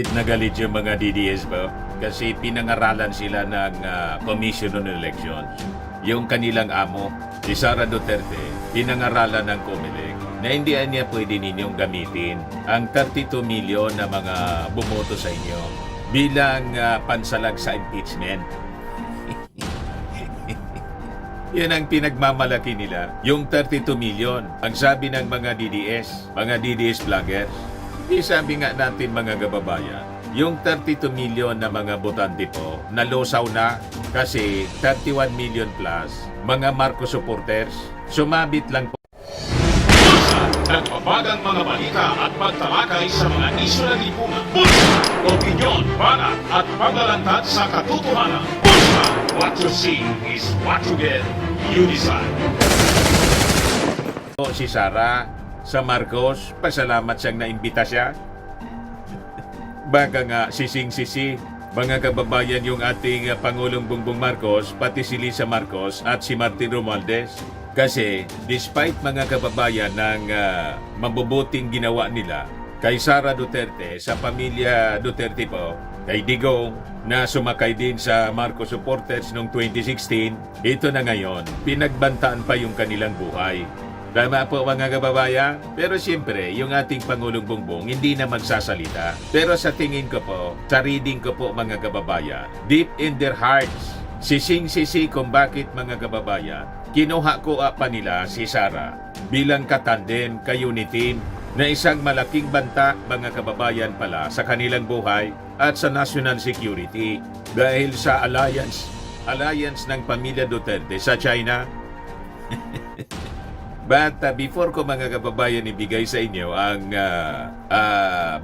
Na galit yung mga DDS ba? Kasi pinangaralan sila ng Commission on Elections. Yung kanilang amo, si Sara Duterte, pinangaralan ng COMELEC na hindi niya pwede ninyong gamitin ang 32 milyon na mga bumoto sa inyo bilang pansalag sa impeachment. Yan ang pinagmamalaki nila, yung 32 milyon. Ang sabi ng mga DDS vloggers, sabi nga natin mga kababayan, yung 32 milyon na mga botante po, nalusaw na kasi 31 million plus mga Marcos supporters, sumabit lang po. Nagbabagang mga balita at pagtalakay sa mga isyu ng lipunan. Pulsa! Opinyon, banat at paglalantad sa katotohanan. Pulsa! What you see is what you get. You decide. Si Sara sa Marcos, pasalamat siyang naimbita siya. Baka nga sising-sisi, mga kababayan, yung ating Pangulong Bongbong Marcos, pati si Lisa Marcos at si Martin Romualdez. Kasi despite mga kababayan ng mabubuting ginawa nila kay Sara Duterte, sa pamilya Duterte po, kay Digong, na sumakay din sa Marcos supporters noong 2016, ito na ngayon, pinagbantaan pa yung kanilang buhay. Tama po mga kababayan, pero siyempre yung ating Pangulong Bongbong hindi na magsasalita. Pero sa tingin ko po, sa reading ko po mga kababayan, deep in their hearts, sising-sisi kung bakit mga kababayan, kinuha ko pa nila si Sara bilang katandem, ka-unity na isang malaking banta mga kababayan pala sa kanilang buhay at sa national security dahil sa alliance ng pamilya Duterte sa China. But before ko mga kababayan ibigay sa inyo ang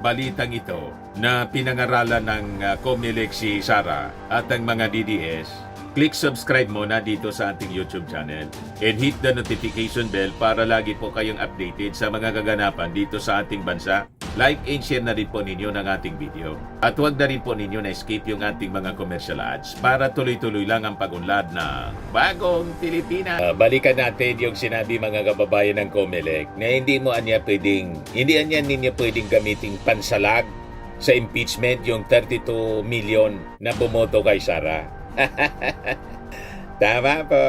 balitang ito na pinangaralan ng COMELEC si Sara at ang mga DDS, click subscribe muna dito sa ating YouTube channel and hit the notification bell para lagi po kayong updated sa mga kaganapan dito sa ating bansa. Like and share na rin po ninyo ng ating video. At huwag na rin po ninyo na skip yung ating mga commercial ads para tuloy-tuloy lang ang pag-unlad na bagong Pilipinas. Balikan natin yung sinabi mga kababayan ng COMELEC na hindi ninyo pwedeng gamiting pansalag sa impeachment yung 32 million na bumoto kay Sara. Tama po.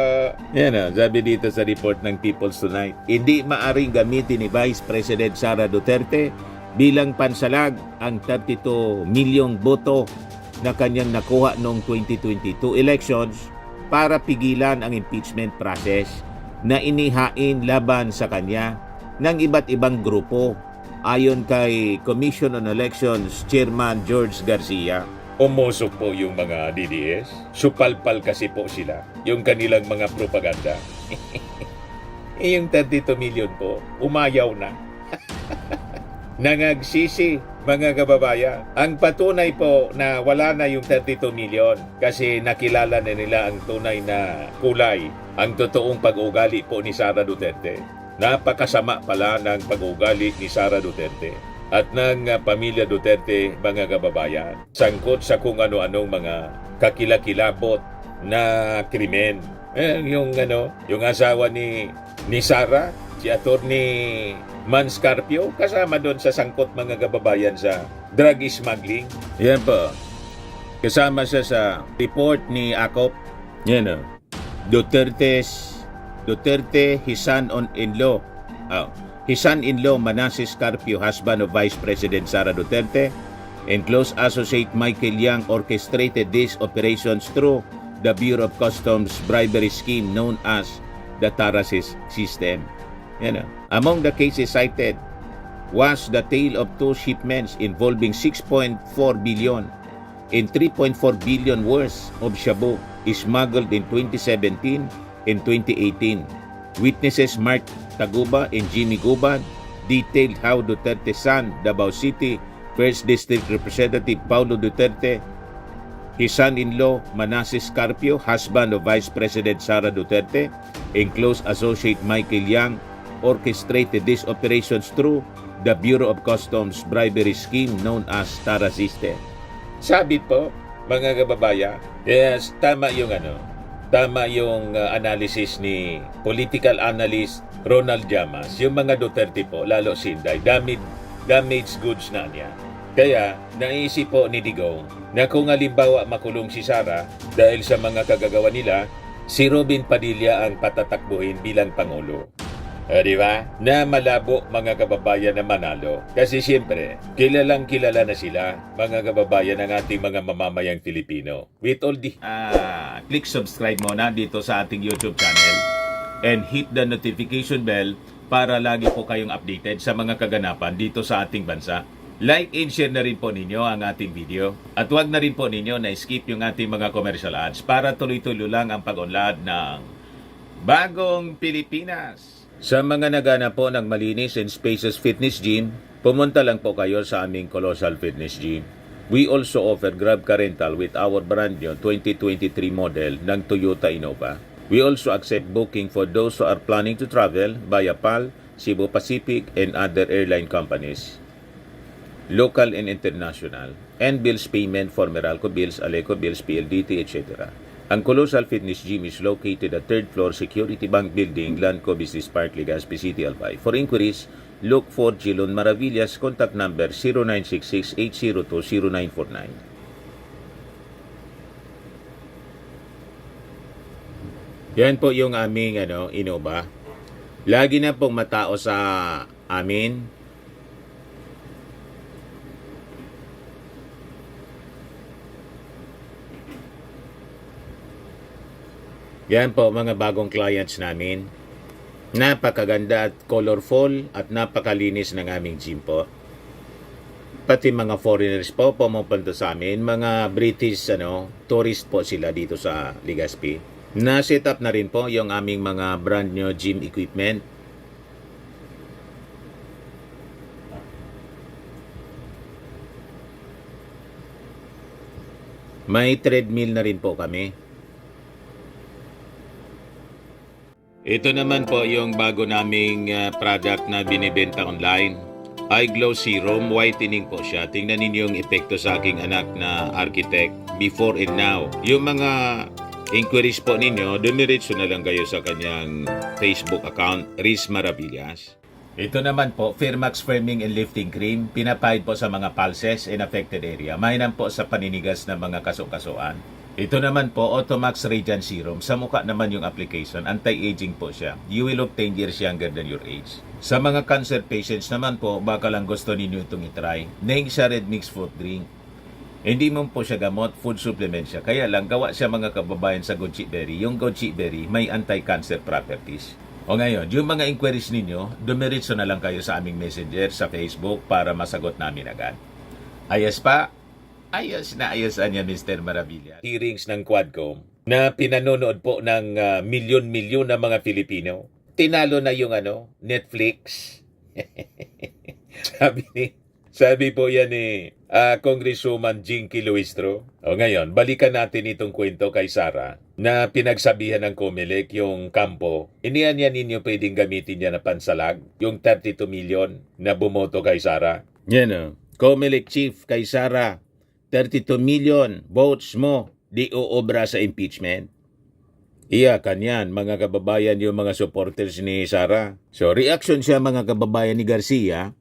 Yan sabi dito sa report ng People's Tonight. Hindi maaring gamitin ni Vice President Sara Duterte bilang pansalag ang 32 milyong boto na kanyang nakuha noong 2022 elections para pigilan ang impeachment process na inihain laban sa kanya ng iba't ibang grupo ayon kay Commission on Elections Chairman George Garcia. Umusok po yung mga DDS. Supalpal kasi po sila. Yung kanilang mga propaganda. Yung 32 million po, umayaw na. Nangagsisi, mga kababayan. Ang patunay po na wala na yung 32 million kasi nakilala na nila ang tunay na kulay, ang totoong pag-ugali po ni Sara Duterte. Napakasama pala ng pag-ugali ni Sara Duterte at ng pamilya Duterte, mga kababayan. Sangkot sa kung ano-anong mga kakilakilabot na krimen. Yung asawa ni Sara, si Attorney Mans Carpio, kasama doon sa sangkot mga kababayan sa drug smuggling. Yan po. Kasama siya sa report ni Akop. Yan Duterte, his son-in-law. His son-in-law, Manasseh Carpio, husband of Vice President Sara Duterte, and close associate Michael Yang orchestrated these operations through the Bureau of Customs bribery scheme known as the Tarasys system. Among the cases cited was the tale of two shipments involving 6.4 billion and 3.4 billion worth of shabu smuggled in 2017 and 2018. Witnesses Mark Taguba and Jimmy Guban detailed how Duterte's son, Davao City 1st District Representative Paulo Duterte, his son-in-law Manasseh Carpio, husband of Vice President Sara Duterte, and close associate Michael Yang orchestrated these operations through the Bureau of Customs bribery scheme known as Tarasys. Sabi po, mga kababayan, yes, tama yung analysis ni political analyst Ronald Llamas. Yung mga Duterte po, lalo Sinday, damaged goods na niya. Kaya naisip po ni Digong na kung halimbawa makulong si Sara dahil sa mga kagagawa nila, si Robin Padilla ang patatakbuhin bilang Pangulo. Di ba? Na malabo mga kababayan na manalo. Kasi siyempre, kilalang kilala na sila, mga kababayan ng ating mga mamamayang Filipino. With all the... click subscribe muna dito sa ating YouTube channel and hit the notification bell para lagi po kayong updated sa mga kaganapan dito sa ating bansa. Like and share na rin po ninyo ang ating video. At huwag na rin po ninyo na skip yung ating mga commercial ads para tuloy-tuloy lang ang pag-unlad ng Bagong Pilipinas. Sa mga nagana po ng malinis and spacious fitness gym, pumunta lang po kayo sa aming Colossal Fitness Gym. We also offer Grab Car Rental with our brand new 2023 model ng Toyota Innova. We also accept booking for those who are planning to travel via PAL, Cebu Pacific, and other airline companies, local and international, and bills payment for Meralco Bills, Aleco Bills, PLDT, etc. Ang Colossal Fitness Gym is located at 3rd floor Security Bank Building, Lanco Business Park, Legazpi City, Albay. For inquiries, look for Gilon Maravillas, contact number 0966-802-0949. Yan po yung aming Innova. Lagi na pong matao sa amin. Yan po mga bagong clients namin. Napakaganda at colorful at napakalinis ng aming gym po. Pati mga foreigners po pumupunta sa amin, mga British tourist po sila dito sa Legazpi. Na-set up na rin po yung aming mga brand new gym equipment. May treadmill na rin po kami. Ito naman po yung bago naming product na binibenta online. Eye Glow Serum, whitening po siya. Tingnan ninyo yung epekto sa aking anak na architect before and now. Yung mga inquiries po ninyo, dumiretso na lang kayo sa kanyang Facebook account, Riz Maravillas. Ito naman po, Firmax Firming and Lifting Cream. Pinapahid po sa mga pulses and affected area. Mainam po sa paninigas ng mga kasukasuan. Ito naman po, Automax Radiant Serum. Sa mukha naman yung application, anti-aging po siya. You will look 10 years younger than your age. Sa mga cancer patients naman po, baka lang gusto ninyo itong itry. Neng siya red mixed fruit drink. Hindi mo po siya gamot, food supplement siya. Kaya lang, gawa siya mga kababayan sa goji berry. Yung goji berry, may anti-cancer properties. O ngayon, yung mga inquiries ninyo, dumiretso na lang kayo sa aming messenger sa Facebook para masagot namin agad. Ayos pa? Ayos na ayosan niya, Mr. Maravilla. Hearings ng Quadcom na pinanonood po ng milyon-milyon na mga Filipino. Tinalo na yung Netflix. Sabi po yan ni Congresswoman Jinky Luistro. O ngayon, balikan natin itong kwento kay Sara na pinagsabihan ng COMELEC yung kampo. Iniyan ninyo pwedeng gamitin niya na pansalag, yung 32 million na bumoto kay Sara. Yan COMELEC chief kay Sara. 32 million votes mo di uobra sa impeachment. Iyakan yan, mga kababayan, yung mga supporters ni Sara. So, reaction siya, mga kababayan, ni Garcia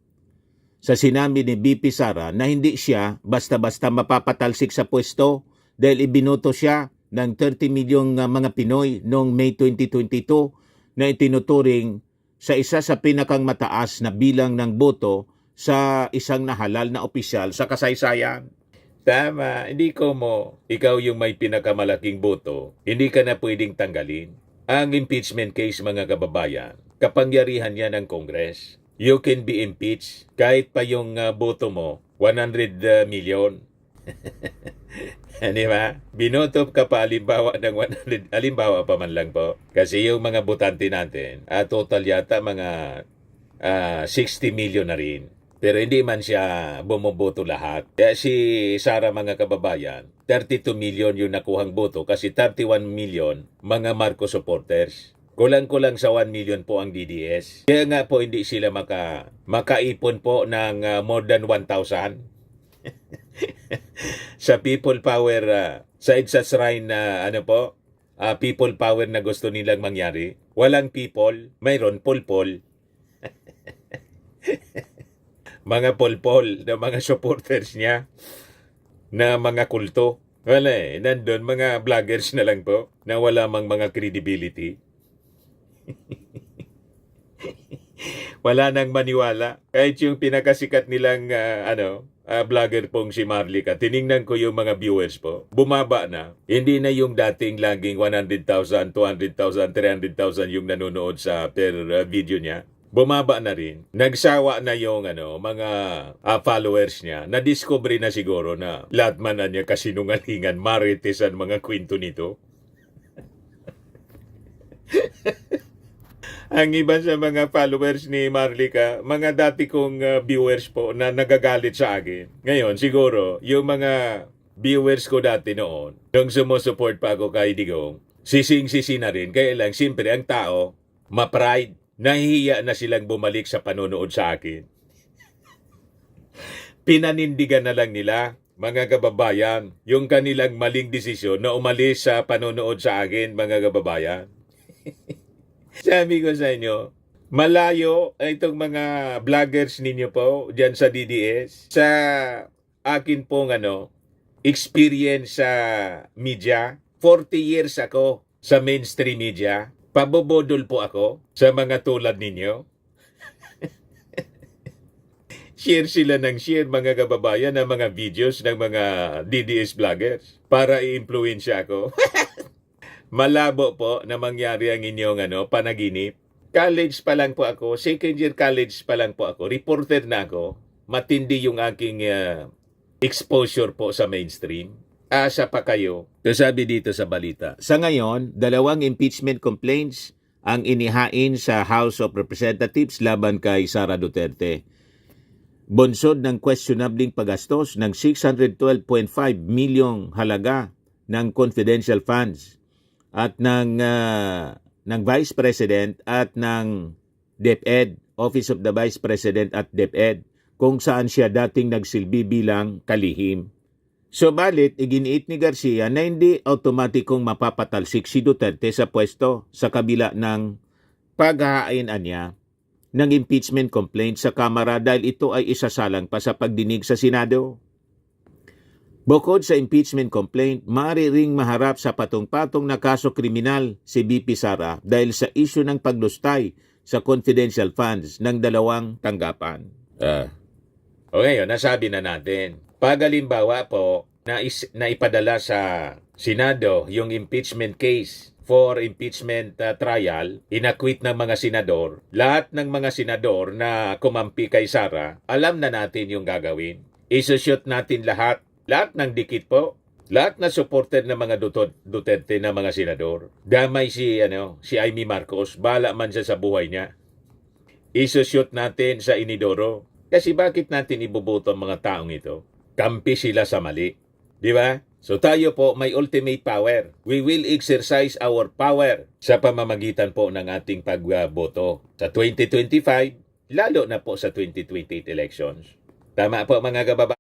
sa sinabi ni BP Sara na hindi siya basta-basta mapapatalsik sa pwesto dahil ibinoto siya ng 30 milyong mga Pinoy noong May 2022 na itinuturing sa isa sa pinakang mataas na bilang ng boto sa isang nahalal na opisyal sa kasaysayan. Tama, hindi ko mo. Ikaw yung may pinakamalaking boto, hindi ka na pwedeng tanggalin. Ang impeachment case, mga kababayan, kapangyarihan yan ng Congress. You can be impeached kahit pa yung boto mo, 100 million. Di ba? Binoto ka pa alimbawa ng 100, alimbawa pa man lang po. Kasi yung mga botante natin, total yata mga 60 million na rin. Pero hindi man siya bumoboto lahat. Kaya si Sara, mga kababayan, 32 million yung nakuhang boto kasi 31 million mga Marcos supporters. Kulang-kulang sa 1 million po ang DDS. Kaya nga po hindi sila makaipon po ng more than 1,000. Sa people power, sa EDSA shrine na people power na gusto nilang mangyari. Walang people, mayroon pulpol. mga polpol na mga supporters niya na mga kulto. Wala nandun mga vloggers na lang po na wala mang mga credibility. Wala nang maniwala. Kahit yung pinakasikat nilang vlogger pong si Marlica, tiningnan ko yung mga viewers po. Bumaba na. Hindi na yung dating laging 100,000, 200,000, 300,000 yung nanonood sa per video niya. Bumaba na rin. Nagsawa na yung mga followers niya. Na-discover na siguro na lahat man na niya kasinungalingan, maritesan mga kwento nito. Ang iba sa mga followers ni Marlica, mga dati kong viewers po na nagagalit sa akin. Ngayon, siguro, yung mga viewers ko dati noon, nung sumusupport pa ako kay Digong, sising-sisi na rin. Kaya lang, siyempre, ang tao, ma-pride, nahihiya na silang bumalik sa panonood sa akin. Pinanindigan na lang nila, mga kababayan, yung kanilang maling desisyon na umalis sa panonood sa akin, mga kababayan. Sabi ko sa inyo, malayo itong mga vloggers ninyo po dyan sa DDS sa akin pong experience sa media. 40 years ako sa mainstream media. Pabobodol po ako sa mga tulad ninyo. Share sila ng share, mga kababayan, ng mga videos ng mga DDS vloggers para i-influensya ako. Malabo po na mangyari ang inyong panaginip. College pa lang po ako, second year college pa lang po ako, reporter na ako. Matindi yung aking exposure po sa mainstream. Asa pa kayo. So sabi dito sa balita, sa ngayon, 2 impeachment complaints ang inihain sa House of Representatives laban kay Sara Duterte. Bunsod ng questionabling paggastos ng 612.5 milyong halaga ng confidential funds at ng Vice President at ng DepEd, Office of the Vice President at DepEd, kung saan siya dating nagsilbi bilang kalihim. Subalit, iginiit ni Garcia na hindi automatikong mapapatalsik si Duterte sa pwesto sa kabila ng paghahainan niya ng impeachment complaint sa Kamara dahil ito ay isasalang pa sa pagdinig sa Senado. Bukod sa impeachment complaint, maaari ring maharap sa patong-patong na kaso kriminal si BP Sara dahil sa issue ng paglustay sa confidential funds ng 2 tanggapan. Okay, nasabi na natin. Pag halimbawa po na ipadala sa Senado yung impeachment case for impeachment trial, inakwit ng mga senador, lahat ng mga senador na kumampi kay Sara, alam na natin yung gagawin. Isushoot natin lahat ng dikit po, lahat na supporter ng mga Duterte na mga senador. Damay si Amy Marcos, bala man siya sa buhay niya. Isushoot natin sa inidoro. Kasi bakit natin ibuboto ang mga taong ito? Kampi sila sa mali. Di ba? So tayo po may ultimate power. We will exercise our power sa pamamagitan po ng ating pagboto sa 2025, lalo na po sa 2028 elections. Tama po mga kababayan.